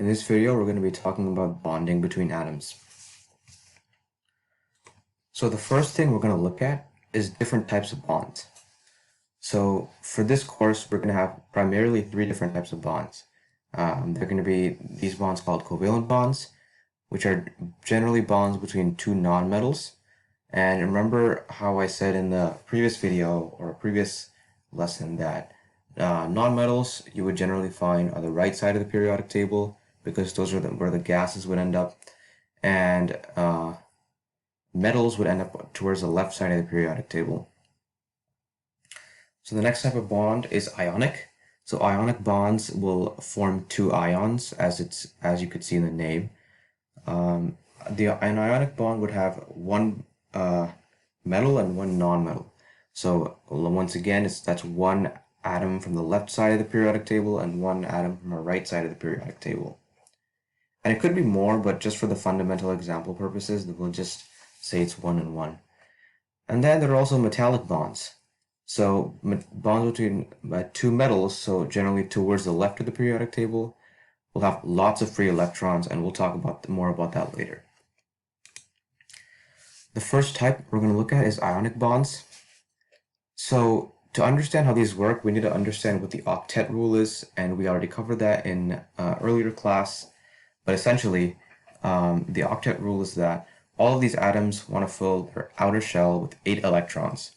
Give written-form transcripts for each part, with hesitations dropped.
In this video, we're going to be talking about bonding between atoms. So the first thing we're going to look at is different types of bonds. So for this course, we're going to have primarily three different types of bonds. They're going to be these bonds called covalent bonds, which are generally bonds between two nonmetals. And remember how I said in the previous video or previous lesson that nonmetals you would generally find on the right side of the periodic table, because those are where the gases would end up, and metals would end up towards the left side of the periodic table. So the next type of bond is ionic. So ionic bonds will form two ions, as you could see in the name. An ionic bond would have one metal and one nonmetal. So once again, that's one atom from the left side of the periodic table and one atom from the right side of the periodic table. And it could be more, but just for the fundamental example purposes, we'll just say it's 1 and 1. And then there are also metallic bonds. So bonds between two metals, so generally towards the left of the periodic table, will have lots of free electrons, and we'll talk more about that later. The first type we're going to look at is ionic bonds. So to understand how these work, we need to understand what the octet rule is, and we already covered that in earlier class. But essentially, the octet rule is that all of these atoms want to fill their outer shell with 8 electrons.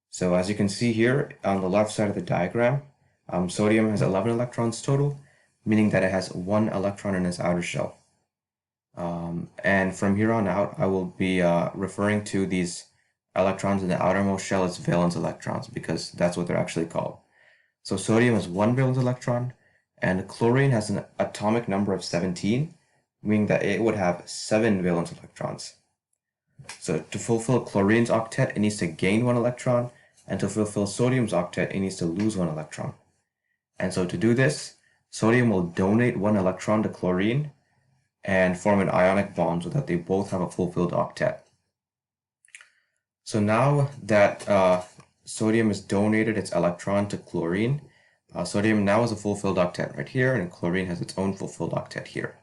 So as you can see here on the left side of the diagram, sodium has 11 electrons total, meaning that it has 1 electron in its outer shell. And from here on out, I will be referring to these electrons in the outermost shell as valence electrons, because that's what they're actually called. So sodium has 1 valence electron, and chlorine has an atomic number of 17, meaning that it would have 7 valence electrons. So to fulfill chlorine's octet, it needs to gain 1 electron, and to fulfill sodium's octet, it needs to lose 1 electron. And so to do this, sodium will donate 1 electron to chlorine and form an ionic bond so that they both have a fulfilled octet. So now that sodium has donated its electron to chlorine, sodium now has a fulfilled octet right here, and chlorine has its own fulfilled octet here.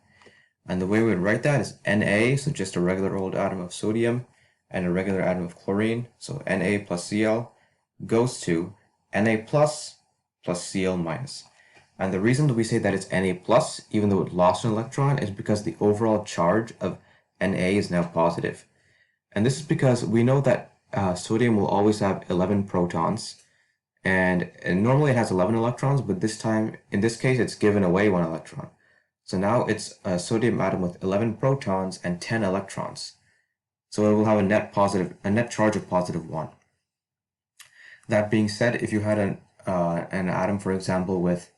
And the way we would write that is Na, so just a regular old atom of sodium, and a regular atom of chlorine, so Na plus Cl, goes to Na plus Cl minus. And the reason that we say that it's Na plus, even though it lost an electron, is because the overall charge of Na is now positive. And this is because we know that sodium will always have 11 protons, and normally it has 11 electrons, but in this case, it's given away 1 electron. So now it's a sodium atom with 11 protons and 10 electrons. So it will have a net charge of positive 1. That being said, if you had an atom, for example, with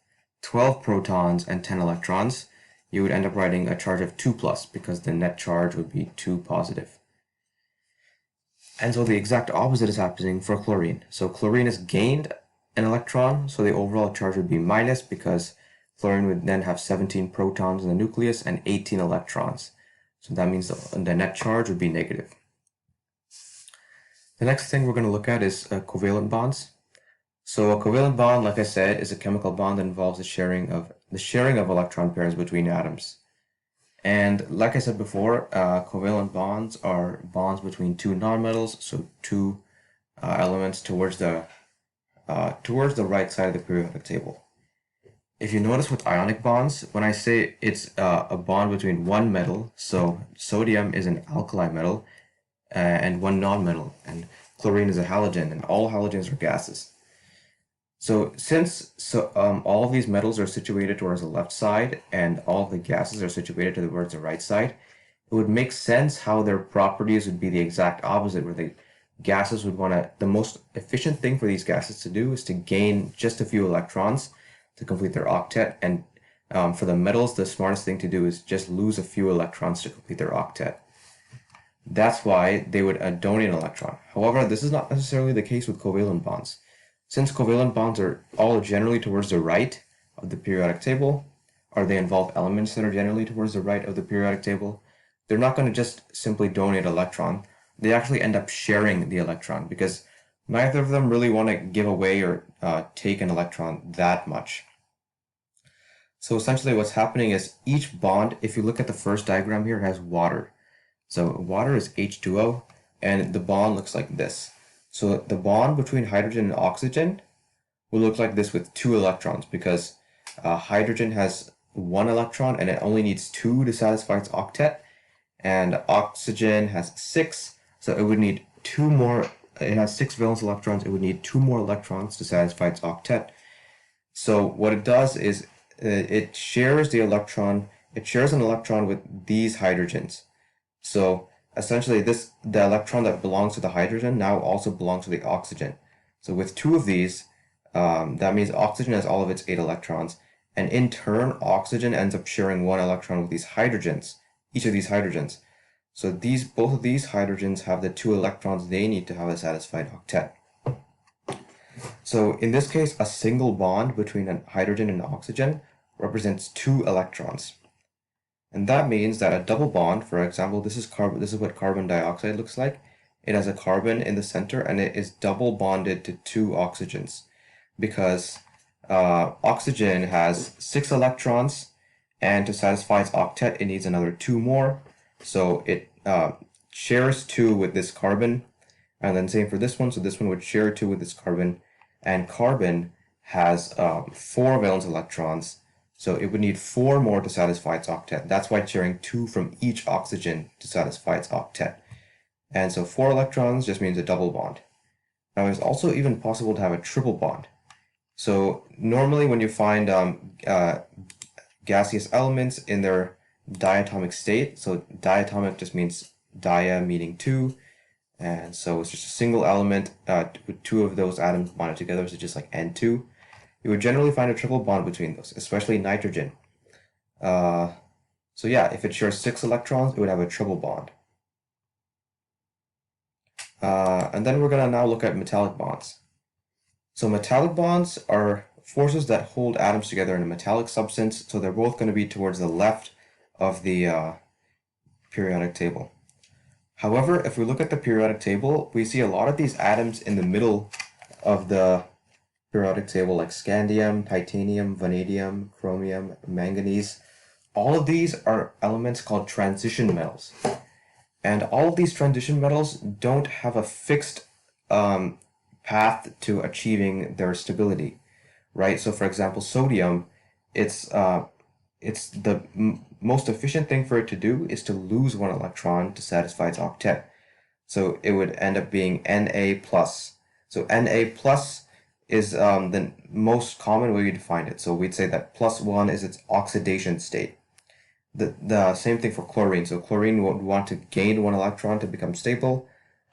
12 protons and 10 electrons, you would end up writing a charge of 2 plus, because the net charge would be 2 positive. And so the exact opposite is happening for chlorine. So chlorine has gained an electron, so the overall charge would be minus, because chlorine would then have 17 protons in the nucleus and 18 electrons. So that means the net charge would be negative. The next thing we're going to look at is covalent bonds. So a covalent bond, like I said, is a chemical bond that involves the sharing of electron pairs between atoms. And like I said before, covalent bonds are bonds between two nonmetals, so two elements towards the right side of the periodic table. If you notice with ionic bonds, when I say it's a bond between one metal, so sodium is an alkali metal, and one nonmetal, and chlorine is a halogen, and all halogens are gases. So since all of these metals are situated towards the left side and all of the gases are situated towards the right side, it would make sense how their properties would be the exact opposite, where the gases would the most efficient thing for these gases to do is to gain just a few electrons to complete their octet, and for the metals, the smartest thing to do is just lose a few electrons to complete their octet. That's why they would donate an electron. However, this is not necessarily the case with covalent bonds. Since covalent bonds are all generally towards the right of the periodic table, or they involve elements that are generally towards the right of the periodic table, they're not going to just simply donate an electron. They actually end up sharing the electron, because neither of them really want to give away or take an electron that much. So essentially what's happening is each bond, if you look at the first diagram here, has water. So water is H2O, and the bond looks like this. So the bond between hydrogen and oxygen will look like this with 2 electrons, because hydrogen has 1 electron and it only needs 2 to satisfy its octet, and oxygen has 6, so it would need 2 more. It has 6 valence electrons, it would need 2 more electrons to satisfy its octet. So what it does is it shares an electron with these hydrogens. So essentially the electron that belongs to the hydrogen now also belongs to the oxygen. So with 2 of these, that means oxygen has all of its 8 electrons, and in turn oxygen ends up sharing 1 electron with these hydrogens, each of these hydrogens. So both of these hydrogens have the 2 electrons they need to have a satisfied octet. So in this case, a single bond between a hydrogen and oxygen represents 2 electrons. And that means that a double bond, for example, this is what carbon dioxide looks like. It has a carbon in the center and it is double bonded to 2 oxygens, because oxygen has 6 electrons, and to satisfy its octet it needs another 2 more. So it shares 2 with this carbon, and then same for this one. So this one would share 2 with this carbon, and carbon has 4 valence electrons, so it would need 4 more to satisfy its octet. That's why it's sharing 2 from each oxygen to satisfy its octet. And so 4 electrons just means a double bond. Now it's also even possible to have a triple bond. So normally when you find gaseous elements in their diatomic state, so diatomic just means dia meaning 2, and so it's just a single element with 2 of those atoms bonded together, so just like N2. You would generally find a triple bond between those, especially nitrogen. So yeah, if it shares 6 electrons, it would have a triple bond. And then we're going to now look at metallic bonds. So metallic bonds are forces that hold atoms together in a metallic substance, so they're both going to be towards the left of the periodic table. However, if we look at the periodic table, we see a lot of these atoms in the middle of the periodic table, like scandium, titanium, vanadium, chromium, manganese. All of these are elements called transition metals. And all of these transition metals don't have a fixed path to achieving their stability, right? So for example, sodium, it's the most efficient thing for it to do is to lose 1 electron to satisfy its octet. So it would end up being Na plus. So Na plus is the most common way to find it. So we'd say that +1 is its oxidation state. The same thing for chlorine. So chlorine would want to gain 1 electron to become stable.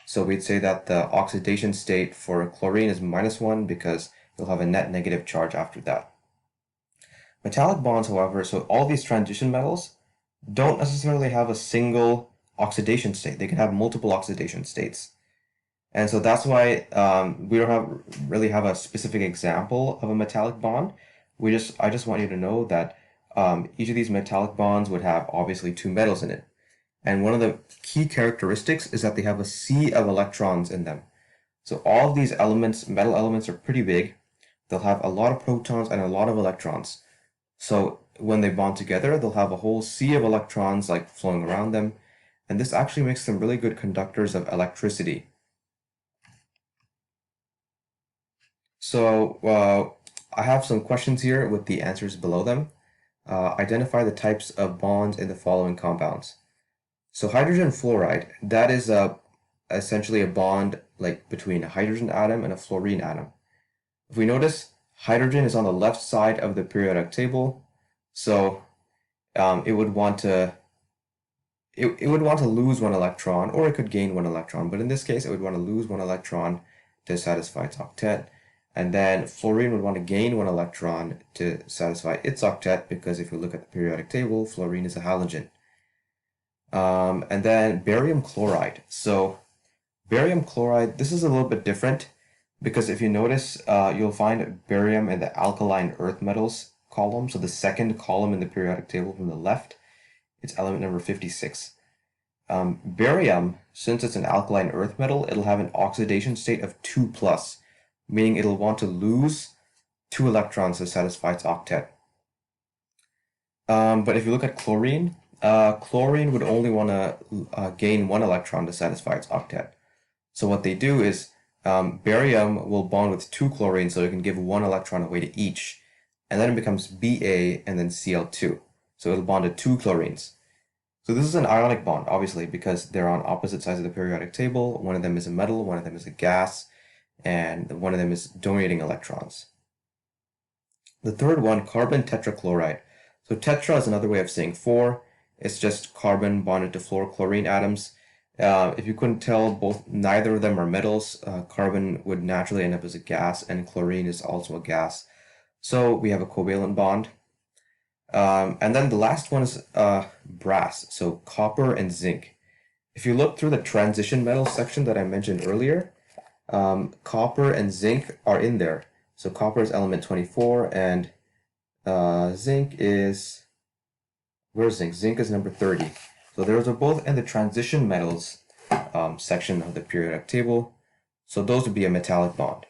So we'd say that the oxidation state for chlorine is -1, because you'll have a net negative charge after that. Metallic bonds, however, so all these transition metals don't necessarily have a single oxidation state. They can have multiple oxidation states. And so that's why we don't really have a specific example of a metallic bond. I just want you to know that each of these metallic bonds would have obviously 2 metals in it. And one of the key characteristics is that they have a sea of electrons in them. So all of these elements, metal elements, are pretty big. They'll have a lot of protons and a lot of electrons. So when they bond together, they'll have a whole sea of electrons like flowing around them. And this actually makes them really good conductors of electricity. So I have some questions here with the answers below them. Identify the types of bonds in the following compounds. So hydrogen fluoride, that is essentially a bond like between a hydrogen atom and a fluorine atom. If we notice, hydrogen is on the left side of the periodic table, so it would want to lose 1 electron, or it could gain 1 electron, but in this case it would want to lose 1 electron to satisfy its octet. And then fluorine would want to gain 1 electron to satisfy its octet, because if you look at the periodic table, fluorine is a halogen. And then barium chloride. So barium chloride, this is a little bit different, because if you notice, you'll find barium in the alkaline earth metals column. So the second column in the periodic table from the left, it's element number 56. Barium, since it's an alkaline earth metal, it'll have an oxidation state of 2+, meaning it'll want to lose 2 electrons to satisfy its octet. But if you look at chlorine, chlorine would only want to gain one electron to satisfy its octet. So what they do is barium will bond with two chlorines, so it can give one electron away to each, and then it becomes Ba and then Cl2. So it'll bond to two chlorines. So this is an ionic bond, obviously, because they're on opposite sides of the periodic table. One of them is a metal, one of them is a gas, and one of them is donating electrons. The third one, carbon tetrachloride. So tetra is another way of saying four. It's just carbon bonded to fluorochlorine atoms. If you couldn't tell, neither of them are metals. Carbon would naturally end up as a gas, and chlorine is also a gas. So we have a covalent bond. And then the last one is brass, so copper and zinc. If you look through the transition metals section that I mentioned earlier, copper and zinc are in there. So copper is element 24, and zinc is, where's zinc? Zinc is number 30. So those are both in the transition metals section of the periodic table. So those would be a metallic bond.